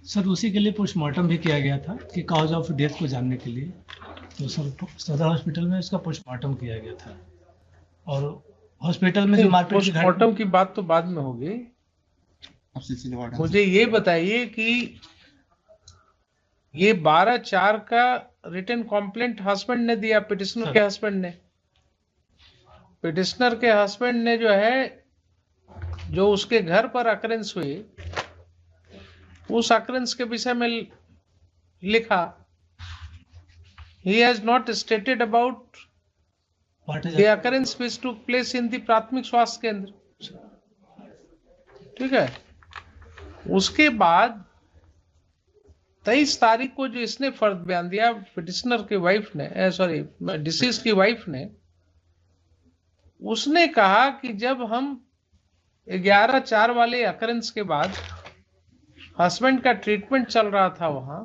Sir उसी के लिए पोस्टमार्टम भी किया गया था कि कॉज ऑफ डेथ को जानने के लिए, तो सर सदर हॉस्पिटल में इसका पोस्टमार्टम किया गया था। और हॉस्पिटल में जो मारपीट की पोस्टमार्टम की बात तो बाद में होगी। मुझे ये बताइए कि ये 12/4 का रिटन कॉम्प्लेंट हस्बैंड ने दिया, पिटिशनर के हस्बैंड ने। पिटिशनर के हस्बैंड ने जो है, जो उसके घर पर अकरेंस हुई, उस अकरेंस के विषय में लिखा। He has not stated about the occurrence which took place in the प्राथमिक स्वास्थ्य केंद्र। ठीक है। उसके बाद 23 तारीख को जो इसने फर्द बयान दिया, पिटिशनर की वाइफ ने, सॉरी डिसीज की वाइफ ने, उसने कहा कि जब हम 11/4 वाले अकरेंस के बाद हस्बैंड का ट्रीटमेंट चल रहा था वहां,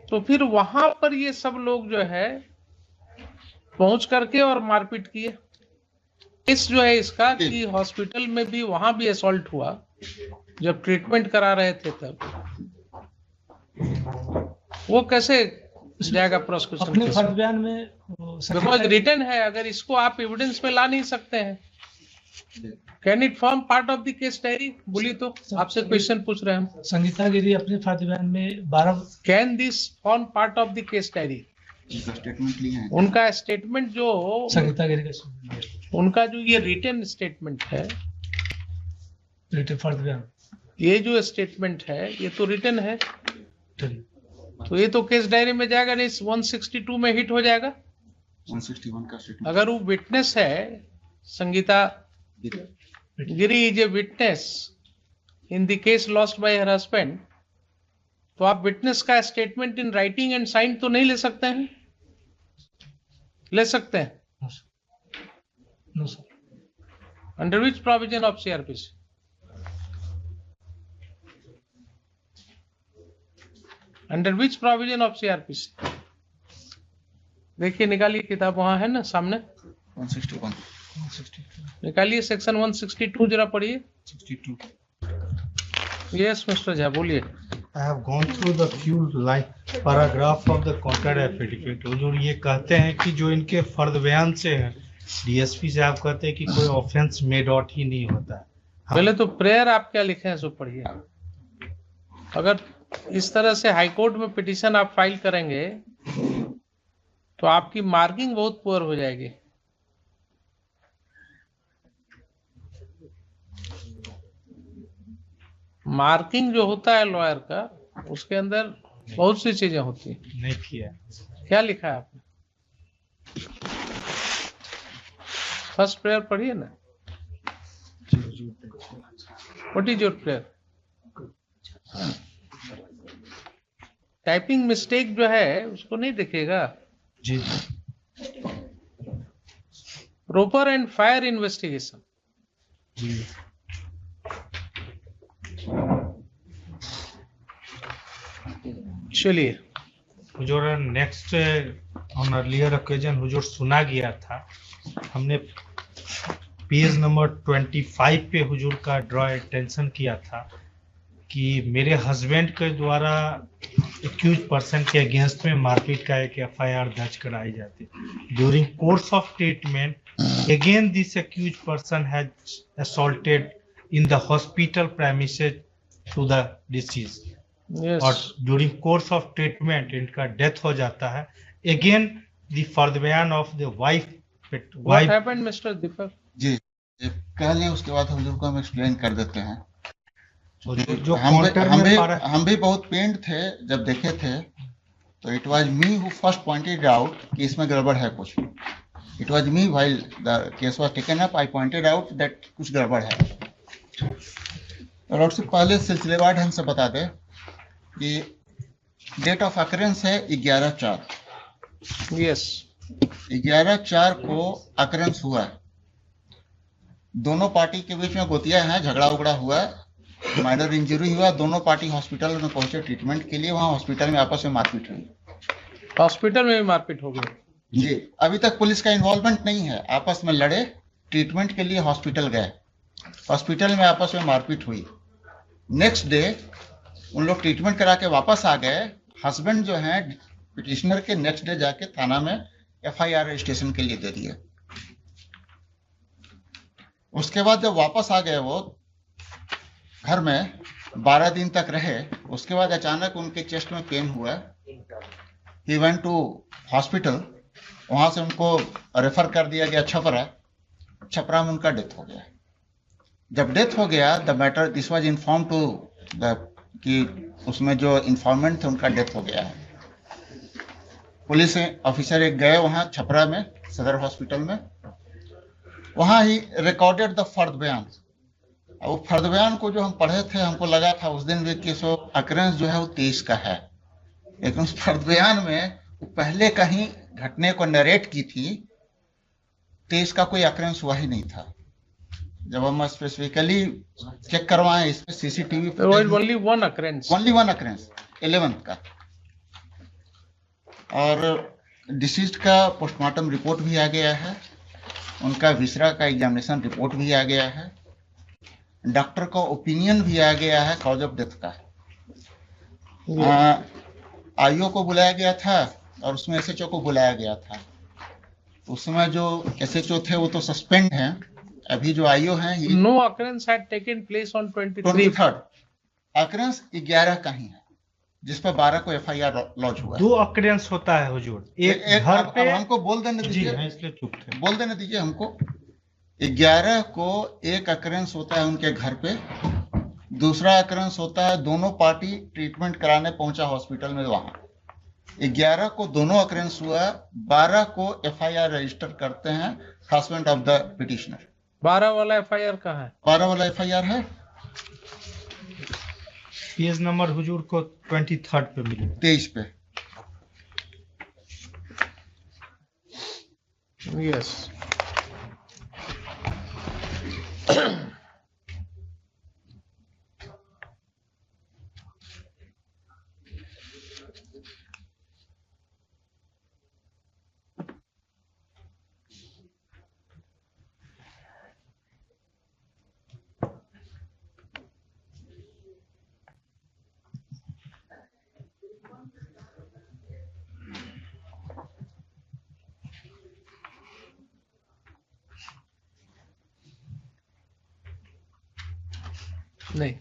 तो फिर वहां पर ये सब लोग जो है पहुंच करके और मारपीट किए। इस जो है इसका कि हॉस्पिटल में भी, वहां भी असॉल्ट हुआ जब ट्रीटमेंट करा रहे थे तब। वो कैसे जाएगा प्रोसिक्यूशन? अपने फर्ज बयान में बिकॉज रिटन है, अगर इसको आप एविडेंस में ला नहीं सकते हैं। Can it form part of the case diary? बोलिए तो, आपसे क्वेश्चन पूछ रहे हैं हम। संगीता गिरी अपने फर्ज बयान में 12 can this form part of the case diary? Statement लिया है। उनका स्टेटमेंट जो संगीता गिरी का उनका जो ये रिटन स्टेटमेंट है, रिटन फर्ज बयान, ये जो स्टेटमेंट है ये तो रिटन है, तो ये तो केस डायरी में जाएगा नहीं, 162 में हिट हो जाएगा। 161 का स्टेटमेंट। अगर वो विटनेस है, Sangeeta Giri is a witness in the case lost by her husband, तो आप विटनेस का statement in writing and sign तो नहीं ले सकते हैं? ले सकते हैं। No sir. Under which provision of CrPC? Under which provision of CrPC? देखिए, निकालिए किताब, वहां है ना सामने, 161 निकालिए सेक्शन 162 जरा पढ़िए। 62। यस मिस्टर झा, बोलिए। I have gone through the few like paragraph of the counter affidavit। जो ये कहते हैं कि जो इनके फर्द बयान से है, डीएसपी साहब कहते हैं कि कोई ऑफेंस मेड आउट ही नहीं होता है। पहले तो प्रेयर आप क्या लिखे हैं सो पढ़िए। अगर इस तरह से हाईकोर्ट में पिटीशन आप फाइल करेंगे तो आपकी मार्किंग बहुत पुअर हो जाएगी। मार्किंग जो होता है लॉयर का, उसके अंदर बहुत सी चीजें होती है। नहीं किया। क्या लिखा है आपने? फर्स्ट प्रेयर पढ़िए ना। What is your prayer? Typing mistake जो है उसको नहीं दिखेगा जी। Proper and fair investigation. जी। चलिए। हुजूर, नेक्स्ट ऑन अर्लियर ओकेजन हुजूर सुना गया था, हमने पेज नंबर 25 पे हुजूर का ड्रॉ अटेंशन किया था कि मेरे हस्बैंड के द्वारा एक्यूज पर्सन के अगेंस्ट में मारपीट का एक एफआईआर दर्ज कराई जाती। During course of treatment again this accuse person has assaulted in the hospital premises to the deceased. Yes. और ड्यूरिंग कोर्स ऑफ ट्रीटमेंट इनका डेथ हो जाता है। अगेन द फर्द बयान of the wife. What happened, Mr. Deepak? जी, कह लें उसके बाद हुजूर को हम एक्सप्लेन कर देते हैं। जो हम भी बहुत पेंड थे जब देखे थे, तो it was me who first pointed out कि इसमें गड़बड़ है कुछ। It was me while the case was taken up, I pointed out that कुछ गड़बड़ है। और उससे पहले सिलसिलेवार ढंग से बता दें कि डेट ऑफ अकरेंस है 11/4। यस। 11/4 को अकरेंस हुआ है। दोनों पार्टी के बीच में गोतिया है, झगड़ा उगड़ा हुआ है, माइनर इंजरी हुआ। दोनों पार्टी हॉस्पिटल में पहुंचे ट्रीटमेंट के लिए। वहां हॉस्पिटल में आपस में मारपीट हुई। हॉस्पिटल में भी मारपीट हो गई? जी, अभी तक पुलिस का इन्वॉल्वमेंट नहीं है। आपस में लड़े, ट्रीटमेंट के लिए हॉस्पिटल गए, हॉस्पिटल में आपस में मारपीट हुई। नेक्स्ट डे उन लोग ट्रीटमेंट करा के वापस आ गए। हस्बैंड जो है पिटिशनर के नेक्स्ट डे जाके थाना में एफआईआर रजिस्ट्रेशन के लिए दे दिए। उसके बाद जब वापस आ गए वो घर में 12 दिन तक रहे, उसके बाद अचानक उनके चेस्ट में पेन हुआ। ही वेंट टू हॉस्पिटल, वहां से उनको रेफर कर दिया गया छपरा। छपरा में उनका डेथ हो गया। जब डेथ हो गया, the matter this was inform to the कि उसमें जो इन्फॉर्मेंट थे उनका डेथ हो गया है। पुलिस ऑफिसर एक गए वहां छपरा में सदर हॉस्पिटल में, वहां ही रिकॉर्डेड द फर्द बयान। वो फर्द बयान को जो हम पढ़े थे, हमको लगा था उस दिन भी कि सो अकरेंस जो है वो 23 का है, लेकिन उस फर्द बयान में वो पहले कहीं घटने को नरेट की थी। 23 का कोई अकरेंस हुआ ही नहीं था। जब हम स्पेसिफिकली चेक करवाएं इसमें सीसीटीवी ओनली वन अकरेंस 11 का। और डिसीज्ड का पोस्टमार्टम रिपोर्ट भी आ गया है, उनका विसरा का एग्जामिनेशन रिपोर्ट भी आ गया है, डॉक्टर का ओपिनियन भी आ गया है कॉज ऑफ डेथ का। आईओ को बुलाया गया था और उसमें एसएचओ को बुलाया गया था। उसमें जो एसएचओ थे वो तो सस्पेंड हैं, अभी जो आईओ हैं no occurrence had taken place on 23rd। Occurrence 11 का ही है जिस पर 12 को एफआईआर लॉन्च हुआ। 2 अकरेंस होता है हुजूर, एक घर पे। हमको बोल देने जी दीजिए, हाँ, इसलिए चुप थे। बोल देने दीजिए हमको। 11 को एक अकरेंस होता है उनके घर पे, दूसरा अकरेंस होता है दोनों पार्टी ट्रीटमेंट कराने पहुंचा हॉस्पिटल में वहां। 11 को दोनों अकरेंस हुआ, 12 को एफआईआर रजिस्टर करते हैं हस्बैंड ऑफ द पिटिशनर। 12 वाला एफआईआर कहाँ है? 12 वाला एफआईआर है पेज नंबर हुजूर को 23rd पे मिले। 23 पे। यस। नहीं,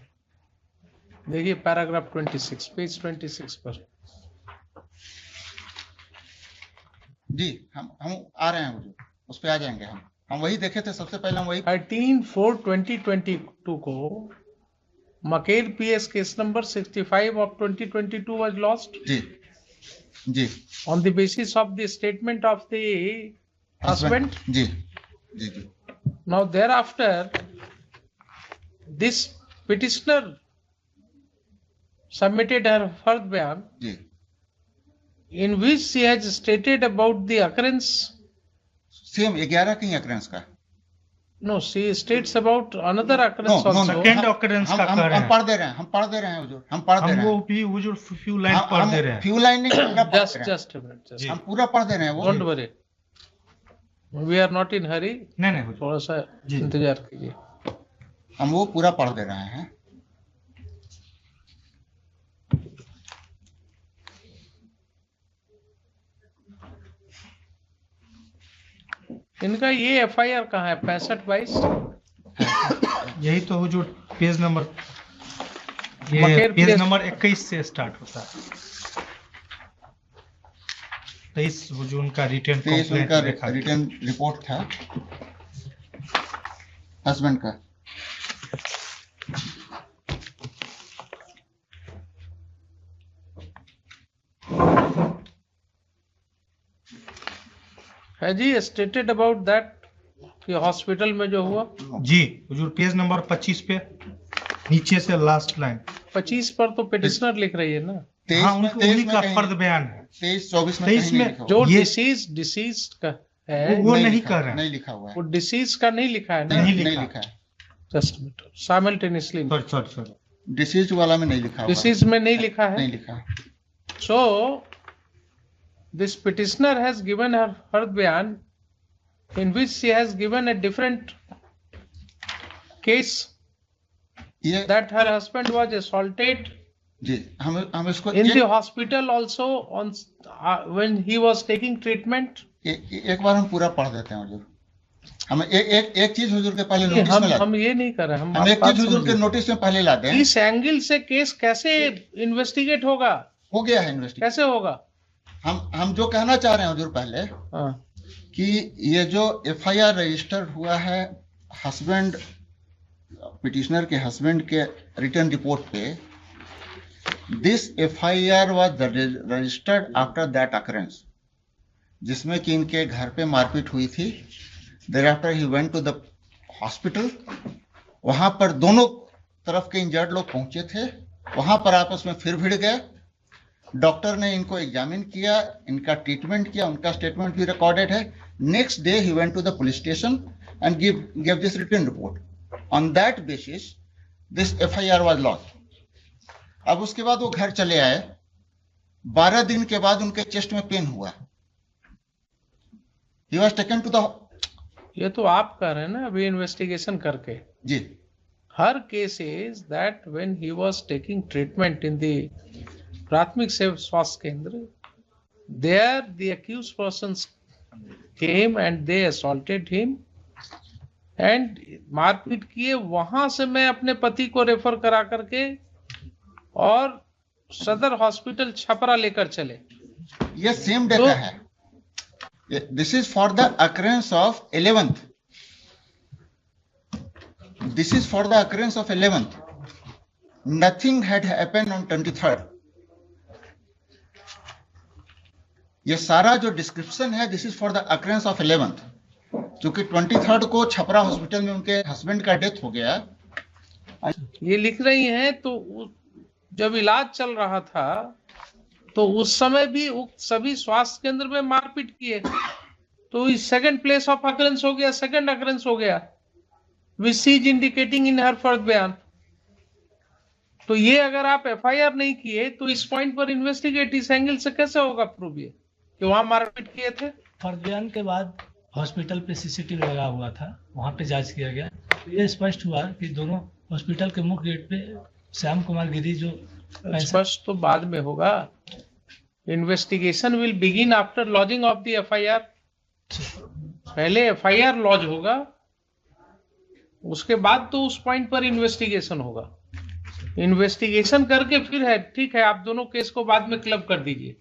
देखिए पैराग्राफ 26 पेज 26 पर। जी हम आ रहे हैं हुजूर, उस पे आ जाएंगे। हम वही देखे थे सबसे पहले, हम वही 13/4/2022 को Maker PS case number 65 of 2022 was lost जी जी on the basis of the statement of the husband. जी जी जी Now thereafter, this petitioner submitted her further bayan जी in which she has stated about the occurrence. Same 11 की occurrence का। No, she states about another occurrence No, no, also. Second occurrence का कर रहे हम हैं। पढ़ दे रहे हैं, हम पढ़ दे रहे हैं हुजूर, हम पढ़ दे हम रहे वो हैं। भी हुजूर फ्यू लाइन पढ़ दे रहे हैं। फ्यू लाइन नहीं, पूरा पढ़ Just, दे रहे हैं। just a minute. Just. जी। हम पूरा पढ़ दे रहे हैं वो। Don't worry. We are not in hurry. नहीं नहीं हुजूर। थोड़ा सा जी। इंतजार कीजिए। हम वो पूरा पढ़ दे रहे हैं। इनका ये एफआईआर कहाँ है? 65/22 यही तो हुजूर पेज नंबर, ये मकेर पेज प्लेस- नंबर 21 से स्टार्ट होता है। 23 हुजूर उनका रिटर्न तो ये कंप्लेंट उनका लिखा गया। रिटर्न रिपोर्ट था हस्बैंड का। है जी, स्टेटेड अबाउट दैट कि हॉस्पिटल में जो हुआ। जी हुजूर पेज नंबर 25 पे नीचे से लास्ट लाइन। 25 पर तो पिटिशनर लिख रही है ना, 23 हाँ, में उनका उन्हीं का कहीं- फर्द बयान है। 23-24 में 23 कहीं नहीं में लिखा हुआ। जो ये- डिसीज का है वो नहीं लिखा- कर रहे हैं। नहीं लिखा हुआ है। वो डिसीज का नहीं लिखा है ना। नहीं नहीं लिखा। लिखा है। Just minute, simultaneously sorry disease वाला में नहीं लिखा हुआ है। डिसीज में नहीं लिखा है। नहीं लिखा है। So, this petitioner has given her bayan in which she has given a different case ये that her husband was assaulted जी हम इसको in the hospital also on when he was taking treatment. एक बार हम पूरा पढ़ देते हैं हुजूर। हम एक चीज हुजूर के पहले नोटिस में हम ये नहीं कर रहे, हम एक चीज हुजूर के नोटिस में पहले लाते हैं। इस एंगल से केस कैसे इन्वेस्टिगेट होगा? हो गया है इन्वेस्टिगेट, कैसे होगा? हम जो कहना चाह रहे हैं हुजूर पहले कि ये जो एफआईआर रजिस्टर हुआ है हस्बैंड पिटिशनर के हस्बैंड के रिटर्न रिपोर्ट पे, this FIR was registered after that occurrence, जिसमें कि इनके घर पे मारपीट हुई थी। Thereafter he went to the hospital, वहां पर दोनों तरफ के इंजर्ड लोग पहुंचे थे, वहां पर आपस में फिर भिड़ गए। डॉक्टर ने इनको एग्जामिन किया, इनका ट्रीटमेंट किया, उनका स्टेटमेंट भी रिकॉर्डेड है। Next day he went to the police station and give this written report. On that basis this FIR was launch. अब उसके बाद वो घर चले आए, 12 दिन के बाद उनके चेस्ट में पेन हुआ। He was taken to the, ये तो आप कर रहे हैं ना अभी इन्वेस्टिगेशन करके जी। Her case is that when he was taking treatment in the प्राथमिक स्वास्थ्य केंद्र, there the accused persons came and they assaulted him and मारपीट किए। वहां से मैं अपने पति को रेफर करा करके और सदर हॉस्पिटल छपरा लेकर चले। ये सेम डे का है। This is for the occurrence of 11th। This is for the occurrence of 11th। Nothing had happened on 23rd। ये सारा जो डिस्क्रिप्शन है this is for the occurrence of 11th। क्योंकि 23rd को छपरा हॉस्पिटल में उनके हस्बैंड का डेथ हो गया। ये लिख रही हैं तो जब इलाज चल रहा था तो उस समय भी सभी स्वास्थ्य केंद्र में मारपीट किए, तो इस सेकंड प्लेस ऑफ अकरेंस हो गया, सेकंड अकरेंस हो गया, which she is indicating in her first बयान। तो ये अगर आप एफआईआर नहीं किए तो इस पॉइंट पर इन्वेस्टिगेट इस एंगल से कैसे होगा प्रूव ये कि वहां मारपीट किए थे? फर्स्ट बयान के बाद हॉस्पिटल पे सीसीटीवी लगा हुआ था, वहां पे जांच किया गया, ये स्पष्ट हुआ कि दोनों हॉस्पिटल के मुख्य गेट पे श्याम कुमार गिरी जो स्पष्ट तो बाद में होगा। Investigation will begin after lodging of the FIR. पहले एफआईआर लॉज होगा, उसके बाद तो उस पॉइंट पर इन्वेस्टिगेशन होगा। इन्वेस्टिगेशन करके फिर है ठीक है, आप दोनों केस को बाद में क्लब कर दीजिए,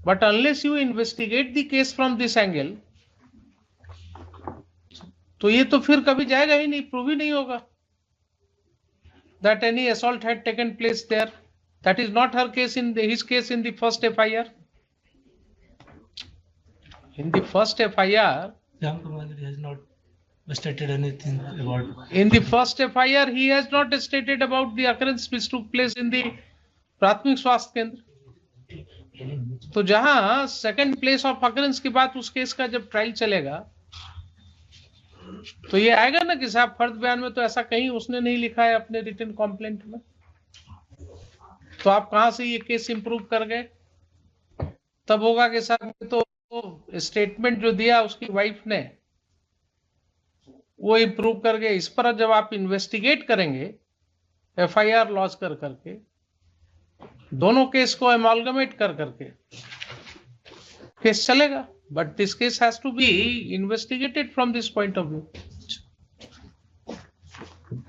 but unless you investigate the case from this angle तो ये तो फिर कभी जाएगा ही नहीं, प्रूव ही नहीं होगा that any assault had taken place there. That is not her case his case in the first FIR. In the first FIR, Shyam Kumar Giri has not stated anything about. In the first FIR, he has not stated about the occurrence which took place in the प्राथमिक स्वास्थ्य केंद्र। तो जहां second place of occurrence की बात उस case का जब ट्रायल चलेगा तो ये आएगा ना कि साहब फर्द बयान में तो ऐसा कहीं उसने नहीं लिखा है अपने रिटन कंप्लेंट में, तो आप कहां से ये केस इंप्रूव कर गए? तब होगा कि साहब तो स्टेटमेंट जो दिया उसकी वाइफ ने वो इंप्रूव कर गए। इस पर जब आप इन्वेस्टिगेट करेंगे एफआईआर लॉन्च कर करके, दोनों केस को एमालगमेट कर करके केस चलेगा, but this case has to be investigated from this point of view.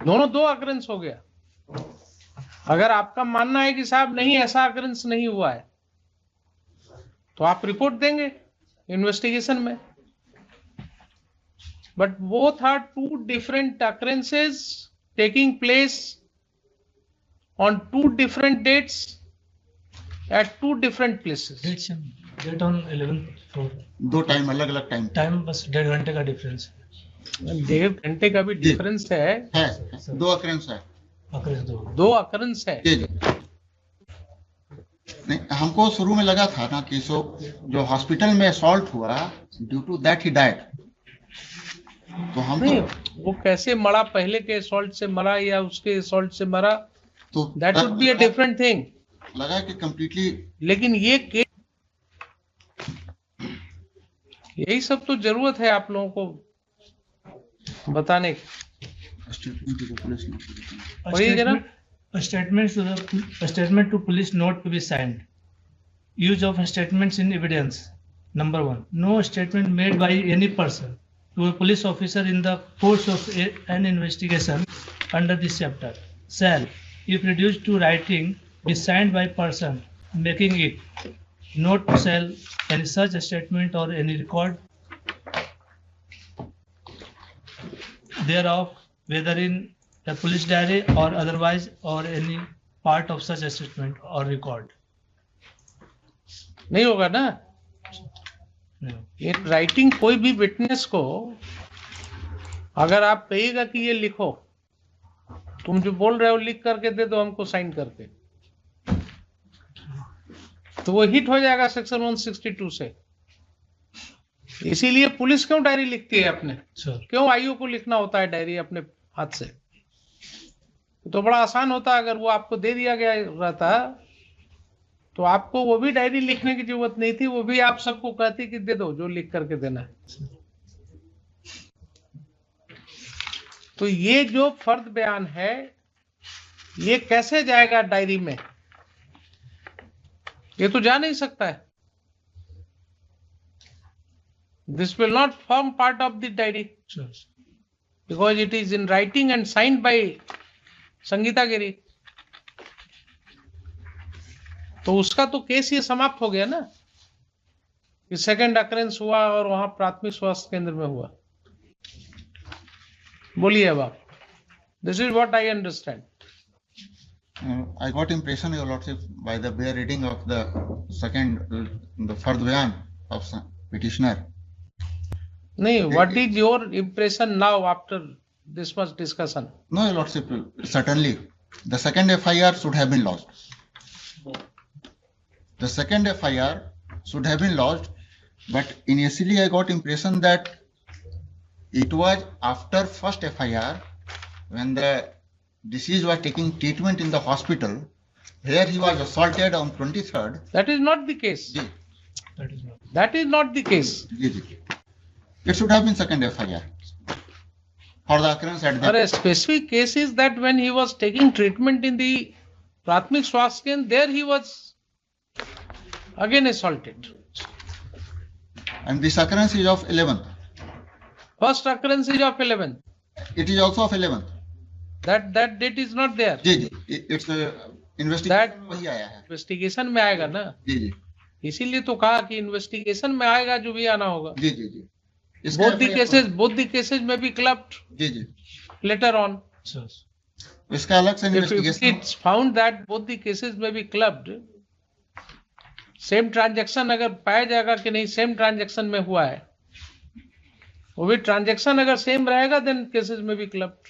दोनों दो अकरेंस हो गया। अगर आपका मानना है कि साहब नहीं ऐसा अकरेंस नहीं हुआ है तो आप रिपोर्ट देंगे इन्वेस्टिगेशन में, but both are two different occurrences taking place on two different dates at two different places. Date on 11th. दो टाइम अलग अलग टाइम बस 1.5 घंटे का डिफरेंस है। 1.5 घंटे का भी डिफरेंस है। दो अकरेंस है, दो अकरेंस है। जी जी। नहीं, हमको शुरू में लगा था ना कि जो हॉस्पिटल में असॉल्ट हुआ due to that he died. तो हम नहीं, वो कैसे मरा, पहले के असॉल्ट से मरा या उसके असॉल्ट से मरा, तो that would be a different thing. लगा कि कंप्लीटली, लेकिन ये यही सब तो जरूरत है आप लोगों को बताने की। Statement to the police not to be signed. A वही है ना? statement to police not to be signed. Use of statements in evidence. Number 1. No statement made by any person to a police officer in the course of an investigation under this chapter shall, if reduced to writing, be signed by person making it. Not shall any such statement or any record thereof, whether in a police diary or otherwise, or any part of such a statement or record. नहीं होगा ना? No. In writing कोई भी witness को अगर आप कहिएगा कि ये लिखो, तुम जो बोल रहे हो लिख करके दे दो हमको साइन करके, तो वो हिट हो जाएगा सेक्शन 162 से। इसीलिए पुलिस क्यों डायरी लिखती है अपने, Sure. क्यों आईओ को लिखना होता है डायरी अपने हाथ से? तो बड़ा आसान होता, अगर वो आपको दे दिया गया रहता तो आपको वो भी डायरी लिखने की जरूरत नहीं थी, वो भी आप सबको कहती कि दे दो जो लिख करके देना है। तो ये जो फर्द बयान है ये कैसे जाएगा डायरी में? ये तो जा नहीं सकता है। This will not form part of the diary Sure. because it is in writing and signed by Sangeeta गिरी। तो उसका तो केस ये समाप्त हो गया ना कि सेकंड अकरेंस हुआ और वहां प्राथमिक स्वास्थ्य केंद्र में हुआ। बोलिए अब आप। This is what I understand. I got impression, Your Lordship, by the bare reading of the second, the Fard Bayan of petitioner. नहीं, what is your impression now after this much discussion? No, Your Lordship, certainly, the second FIR should have been lodged. The second FIR should have been lodged, but initially I got impression that it was after first FIR when the deceased was taking treatment in the hospital, where he was assaulted on 23rd. That is not the case. Ji, That is not. That is not the case. ji, ji. It should have been second FIR for the occurrence at Or the a specific case is that when he was taking treatment in the Pratmik Swasthya Kendra, there he was again assaulted. and this occurrence is of 11th. First occurrence is of 11th. It is also of 11th. That date is not there. जी जी, it's investigation वही आया है। Investigation में आएगा ना, जी जी इसीलिए तो कहा कि इन्वेस्टिगेशन में आएगा जो भी आना होगा। जी जी जी। इसका both the cases may be clubbed ji ji, later on. Sure. इसका अलग से If investigation. it's found that both the cases may be clubbed, same transaction अगर पाया जाएगा कि नहीं सेम ट्रांजैक्शन में हुआ है, वो भी ट्रांजैक्शन अगर सेम रहेगा देन केसेस में भी क्लब्ड।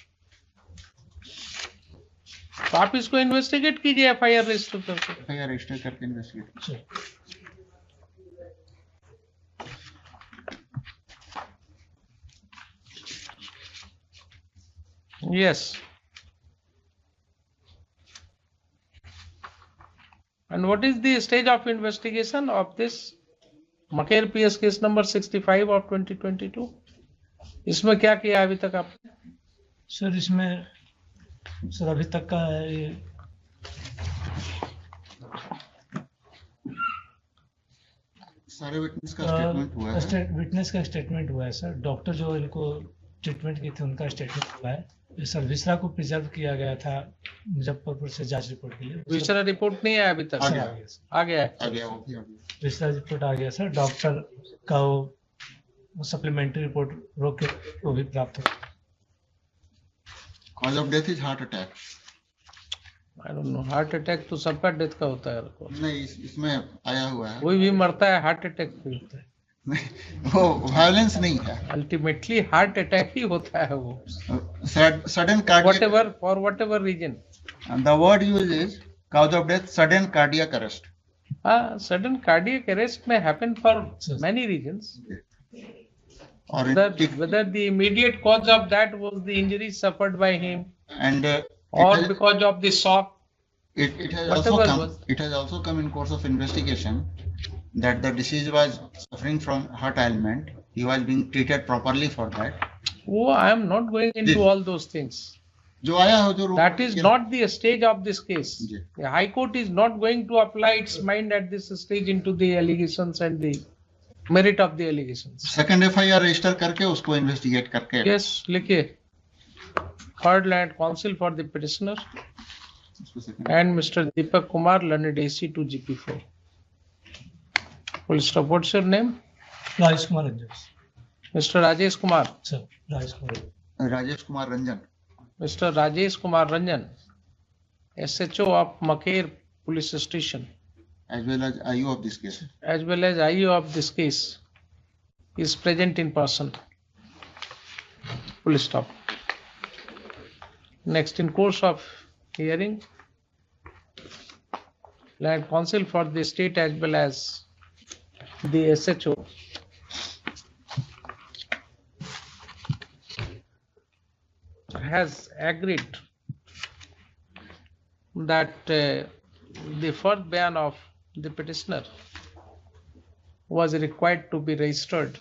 तो आप इसको इन्वेस्टिगेट कीजिए एफआईआर रजिस्टर करके। FIR रजिस्टर करके investigate. Sure. Yes. And what is the stage of investigation of this Maker PS case number 65 of 2022? इसमें क्या किया अभी तक आपने? सर इसमें सर अभी तक का ये सारे विटनेस का स्टेटमेंट हुआ है। विटनेस का स्टेटमेंट हुआ है सर। डॉक्टर जो इनको ट्रीटमेंट की थी उनका स्टेटमेंट हुआ है। ये सर विसरा को प्रिजर्व किया गया था मुजफ्फरपुर से जांच रिपोर्ट के लिए। विसरा रिपोर्ट नहीं आया अभी तक? आ सर, गया। आ गया सर। आ गया है। आ गया वो भी आ गया। विसरा रिपोर्ट आ गया सर। डॉक्टर का वो सप्लीमेंट्री रिपोर्ट रोक के वो भी प्राप्त हो। Cause of death is heart attack. I don't know, heart attack तो सबका डेथ का होता है। नहीं इसमें आया हुआ है। कोई भी मरता है हार्ट अटैक से होता है। वो वायलेंस नहीं है। अल्टीमेटली हार्ट अटैक ही होता है वो, sudden cardiac, for whatever reason. The word use is cause of death sudden cardiac arrest. Sudden cardiac arrest may happen for many reasons. Or Whether the immediate cause of that was the injury suffered by him, and or because of the shock. it has whatever also come. was. It has also come in course of investigation that the deceased was suffering from heart ailment. He was being treated properly for that. Oh, I am not going into जी। all those things. जो आया है हुजूर That is ये- not the stage of this case. जी। The High Court is not going to apply its mind at this stage into the allegations and the merit of the allegations. Second FIR register करके उसको investigate करके Yes, लिखिए. Third Land Counsel for the petitioner उसको second- and Mr. Deepak Kumar, learned AC to GP4. Full stop. What's your name? Rajesh Kumar Ranjan Mr. Rajesh Kumar. Sir, Rajesh Kumar Rajesh Kumar Ranjan Mr. Rajesh Kumar Ranjan, SHO of Maker Police Station, as well as IU of this case. as well as IU of this case, is present in person. Full stop. Next, in course of hearing, Land Counsel for the state as well as the SHO has agreed that the first ban of the petitioner was required to be registered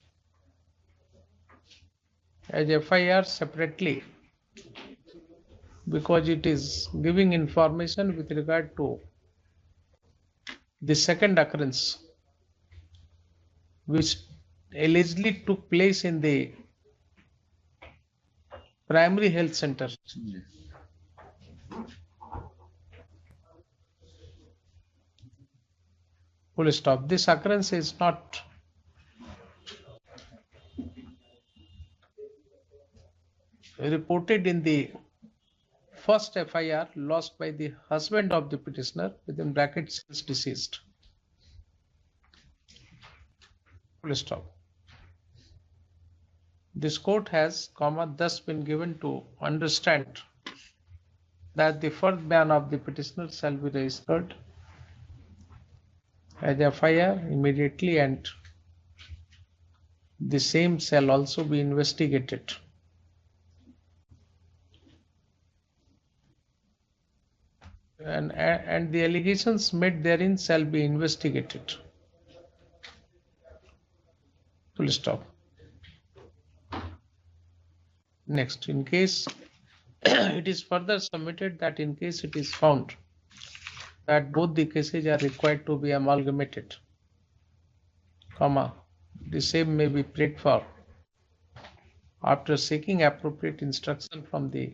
as FIR separately because it is giving information with regard to the second occurrence which allegedly took place in the primary health center. Full stop. This occurrence is not reported in the first FIR lost by the husband of the petitioner, within brackets is deceased. Full stop. This court has, thus been given to understand that the first ban of the petitioner shall be registered as FIR immediately, and the same shall also be investigated. And the allegations made therein shall be investigated. Full stop. Next, in case it is further submitted that in case it is found that both the cases are required to be amalgamated, the same may be prayed for after seeking appropriate instruction from the